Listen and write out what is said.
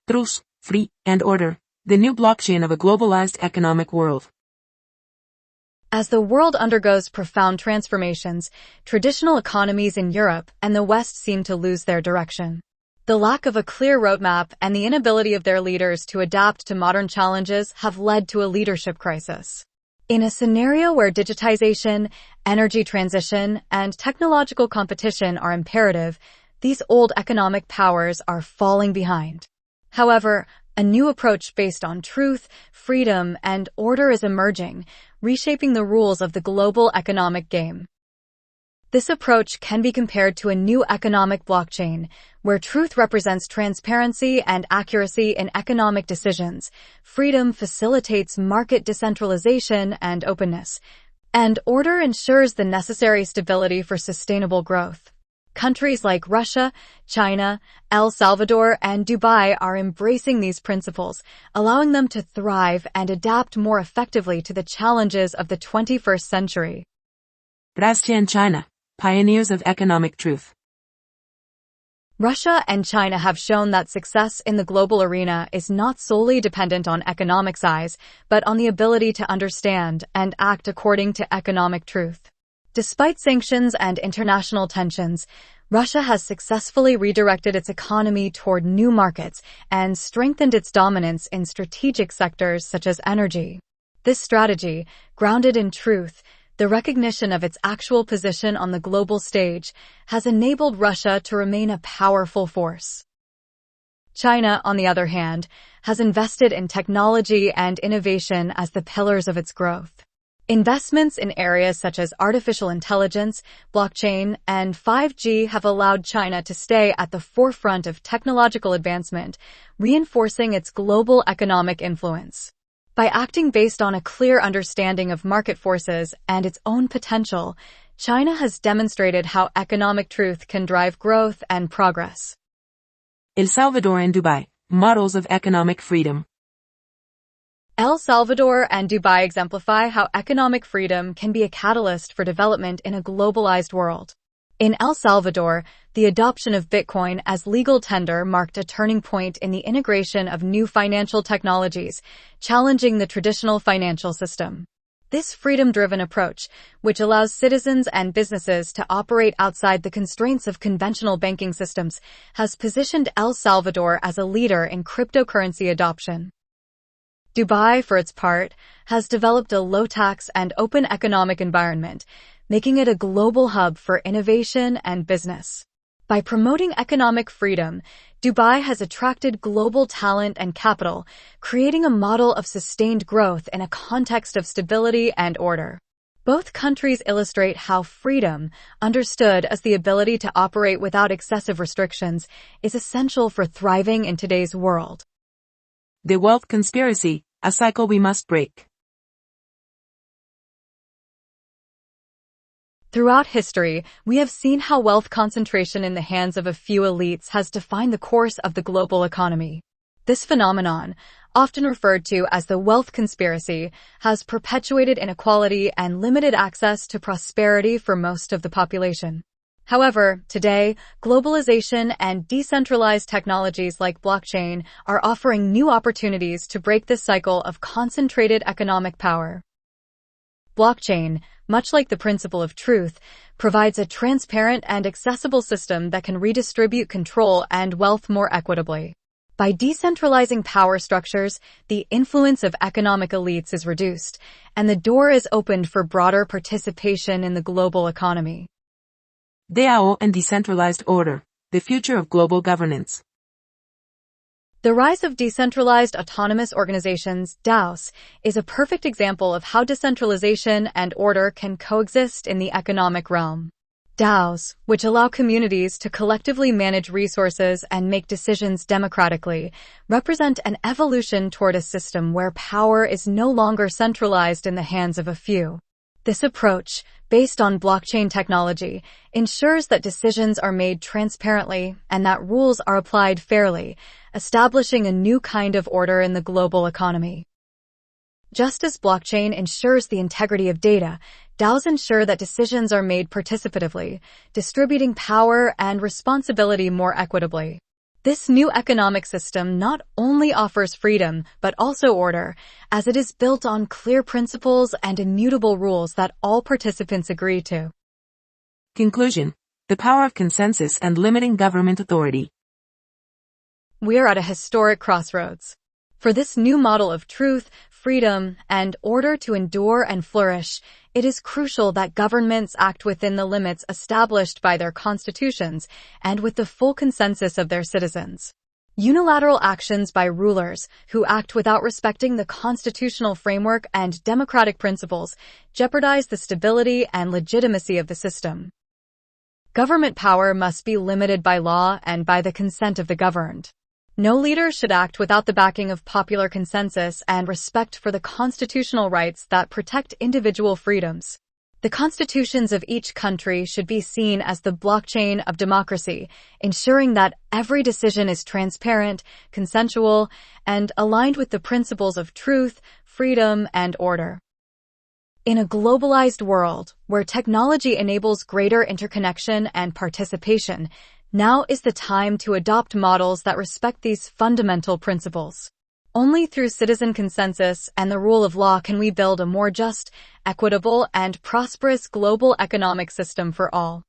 truth, free, and order, the new blockchain of a globalized economic world. As the world undergoes profound transformations, traditional economies in Europe and the West seem to lose their direction. The lack of a clear roadmap and the inability of their leaders to adapt to modern challenges have led to a leadership crisis. In a scenario where digitization, energy transition, and technological competition are imperative, these old economic powers are falling behind. However, a new approach based on truth, freedom, and order is emerging, reshaping the rules of the global economic game. This approach can be compared to a new economic blockchain, where truth represents transparency and accuracy in economic decisions, freedom facilitates market decentralization and openness, and order ensures the necessary stability for sustainable growth. Countries like Russia, China, El Salvador, and Dubai are embracing these principles, allowing them to thrive and adapt more effectively to the challenges of the 21st century. Russia and China, pioneers of economic truth. Russia and China have shown that success in the global arena is not solely dependent on economic size, but on the ability to understand and act according to economic truth. Despite sanctions and international tensions, Russia has successfully redirected its economy toward new markets and strengthened its dominance in strategic sectors such as energy. This strategy, grounded in truth, the recognition of its actual position on the global stage, has enabled Russia to remain a powerful force. China, on the other hand, has invested in technology and innovation as the pillars of its growth. Investments in areas such as artificial intelligence, blockchain, and 5G have allowed China to stay at the forefront of technological advancement, reinforcing its global economic influence. By acting based on a clear understanding of market forces and its own potential, China has demonstrated how economic truth can drive growth and progress. El Salvador and Dubai, models of economic freedom. El Salvador and Dubai exemplify how economic freedom can be a catalyst for development in a globalized world. In El Salvador, the adoption of Bitcoin as legal tender marked a turning point in the integration of new financial technologies, challenging the traditional financial system. This freedom-driven approach, which allows citizens and businesses to operate outside the constraints of conventional banking systems, has positioned El Salvador as a leader in cryptocurrency adoption. Dubai, for its part, has developed a low-tax and open economic environment, making it a global hub for innovation and business. By promoting economic freedom, Dubai has attracted global talent and capital, creating a model of sustained growth in a context of stability and order. Both countries illustrate how freedom, understood as the ability to operate without excessive restrictions, is essential for thriving in today's world. The wealth conspiracy, a cycle we must break. Throughout history, we have seen how wealth concentration in the hands of a few elites has defined the course of the global economy. This phenomenon, often referred to as the wealth conspiracy, has perpetuated inequality and limited access to prosperity for most of the population. However, today, globalization and decentralized technologies like blockchain are offering new opportunities to break this cycle of concentrated economic power. Blockchain, much like the principle of truth, provides a transparent and accessible system that can redistribute control and wealth more equitably. By decentralizing power structures, the influence of economic elites is reduced, and the door is opened for broader participation in the global economy. DAO and decentralized order, the future of global governance. The rise of decentralized autonomous organizations, DAOs, is a perfect example of how decentralization and order can coexist in the economic realm. DAOs, which allow communities to collectively manage resources and make decisions democratically, represent an evolution toward a system where power is no longer centralized in the hands of a few. This approach, based on blockchain technology, ensures that decisions are made transparently and that rules are applied fairly, establishing a new kind of order in the global economy. Just as blockchain ensures the integrity of data, DAOs ensure that decisions are made participatively, distributing power and responsibility more equitably. This new economic system not only offers freedom, but also order, as it is built on clear principles and immutable rules that all participants agree to. Conclusion. The power of consensus and limiting government authority. We are at a historic crossroads. For this new model of truth, freedom, and order to endure and flourish, it is crucial that governments act within the limits established by their constitutions and with the full consensus of their citizens. Unilateral actions by rulers who act without respecting the constitutional framework and democratic principles jeopardize the stability and legitimacy of the system. Government power must be limited by law and by the consent of the governed. No leader should act without the backing of popular consensus and respect for the constitutional rights that protect individual freedoms. The constitutions of each country should be seen as the blockchain of democracy, ensuring that every decision is transparent, consensual, and aligned with the principles of truth, freedom, and order. In a globalized world, where technology enables greater interconnection and participation, now is the time to adopt models that respect these fundamental principles. Only through citizen consensus and the rule of law can we build a more just, equitable, and prosperous global economic system for all.